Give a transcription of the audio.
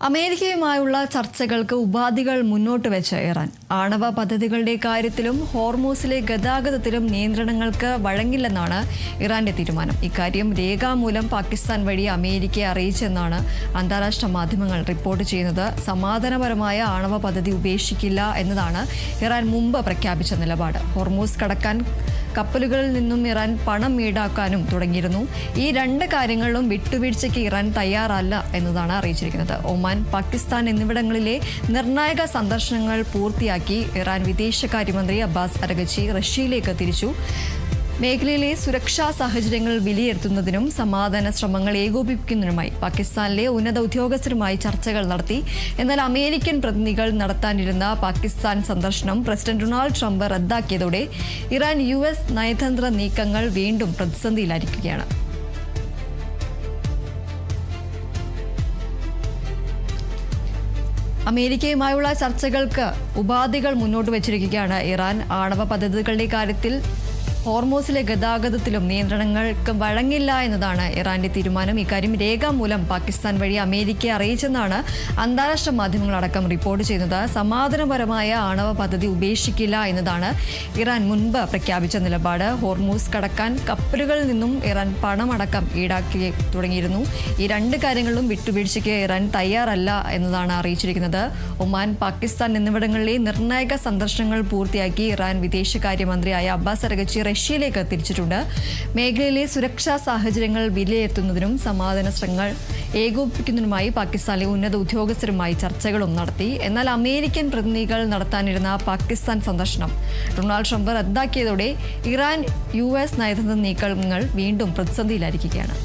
അമേരിക്കയുമായുള്ള ചർച്ചകൾക്ക് ഉപാധികൾ മുന്നോട്ട് വെച്ച ഇറാൻ ആണവ പദ്ധതികളുടെ കാര്യത്തിലും ഹോർമൂസിലെ ഗതാഗതത്തിലും നിയന്ത്രണങ്ങൾക്ക് വഴങ്ങില്ലെന്നാണ് ഇറാന്റെ തീരുമാനം. ഇക്കാര്യം രേഖാമൂലം പാകിസ്ഥാൻ വഴി അമേരിക്കയെ അറിയിച്ചെന്നാണ് അന്താരാഷ്ട്ര മാധ്യമങ്ങൾ റിപ്പോർട്ട് ചെയ്യുന്നത്. സമാധാനപരമായ ആണവ പദ്ധതി ഉപേക്ഷിക്കില്ല എന്നതാണ് ഇറാൻ മുമ്പ് പ്രഖ്യാപിച്ച നിലപാട്. ഹോർമൂസ് കടക്കാൻ കപ്പലുകളിൽ നിന്നും ഇറാൻ പണം ഈടാക്കാനും തുടങ്ങിയിരുന്നു. ഈ രണ്ട് കാര്യങ്ങളിലും വിട്ടുവീഴ്ചയ്ക്ക് ഇറാൻ തയ്യാറല്ല എന്നതാണ് അറിയിച്ചിരിക്കുന്നത്. ഒമാൻ, പാകിസ്ഥാൻ എന്നിവിടങ്ങളിലെ നിർണായക സന്ദർശനങ്ങൾ പൂർത്തിയാക്കി ഇറാൻ വിദേശകാര്യമന്ത്രി അബ്ബാസ് അരഗച്ചി റഷ്യയിലേക്ക് തിരിച്ചു. മേഖലയിലെ സുരക്ഷാ സാഹചര്യങ്ങൾ വിലയിരുത്തുന്നതിനും സമാധാന ശ്രമങ്ങൾ ഏകോപിപ്പിക്കുന്നതിനുമായി പാകിസ്ഥാനിലെ ഉന്നത ഉദ്യോഗസ്ഥരുമായി ചർച്ചകൾ നടത്തി. എന്നാൽ അമേരിക്കൻ പ്രതിനിധികൾ നടത്താനിരുന്ന പാകിസ്ഥാൻ സന്ദർശനം പ്രസിഡന്റ് ഡൊണാൾഡ് ട്രംപ് റദ്ദാക്കിയതോടെ ഇറാൻ US നയതന്ത്ര നീക്കങ്ങൾ വീണ്ടും പ്രതിസന്ധിയിലായിരിക്കുകയാണ്. അമേരിക്കയുമായുള്ള ചർച്ചകൾക്ക് ഉപാധികൾ മുന്നോട്ട് വച്ചിരിക്കുകയാണ് ഇറാൻ. ആണവ പദ്ധതികളുടെ കാര്യത്തിൽ ഹോർമൂസിലെ ഗതാഗതത്തിലും നിയന്ത്രണങ്ങൾക്ക് വഴങ്ങില്ല എന്നതാണ് ഇറാന്റെ തീരുമാനം. ഇക്കാര്യം രേഖാമൂലം പാകിസ്ഥാൻ വഴി അമേരിക്കയെ അറിയിച്ചെന്നാണ് അന്താരാഷ്ട്ര മാധ്യമങ്ങളടക്കം റിപ്പോർട്ട് ചെയ്യുന്നത്. സമാധാനപരമായ ആണവ പദ്ധതി ഉപേക്ഷിക്കില്ല എന്നതാണ് ഇറാൻ മുൻപ് പ്രഖ്യാപിച്ച നിലപാട്. ഹോർമൂസ് കടക്കാൻ കപ്പലുകളിൽ നിന്നും ഇറാൻ പണമടക്കം ഈടാക്കി തുടങ്ങിയിരുന്നു. ഈ രണ്ട് കാര്യങ്ങളിലും വിട്ടുവീഴ്ചയ്ക്ക് ഇറാൻ തയ്യാറല്ല എന്നതാണ് അറിയിച്ചിരിക്കുന്നത്. ഒമാൻ, പാകിസ്ഥാൻ എന്നിവിടങ്ങളിലെ നിർണായക സന്ദർശനങ്ങൾ പൂർത്തിയാക്കി ഇറാൻ വിദേശകാര്യമന്ത്രിയായ അബ്ബാസ് അരഗച്ചി റഷ്യയിലേക്ക് തിരിച്ചിട്ടുണ്ട്. മേഖലയിലെ സുരക്ഷാ സാഹചര്യങ്ങൾ വിലയിരുത്തുന്നതിനും സമാധാന ശ്രമങ്ങൾ ഏകോപിപ്പിക്കുന്നതിനുമായി പാകിസ്ഥാനിലെ ഉന്നത ഉദ്യോഗസ്ഥരുമായി ചർച്ചകളും നടത്തി. എന്നാൽ അമേരിക്കൻ പ്രതിനിധികൾ നടത്താനിരുന്ന പാകിസ്ഥാൻ സന്ദർശനം ഡൊണാൾഡ് ട്രംപ് റദ്ദാക്കിയതോടെ ഇറാൻ US നയതന്ത്ര നീക്കങ്ങൾ വീണ്ടും പ്രതിസന്ധിയിലായിരിക്കുകയാണ്.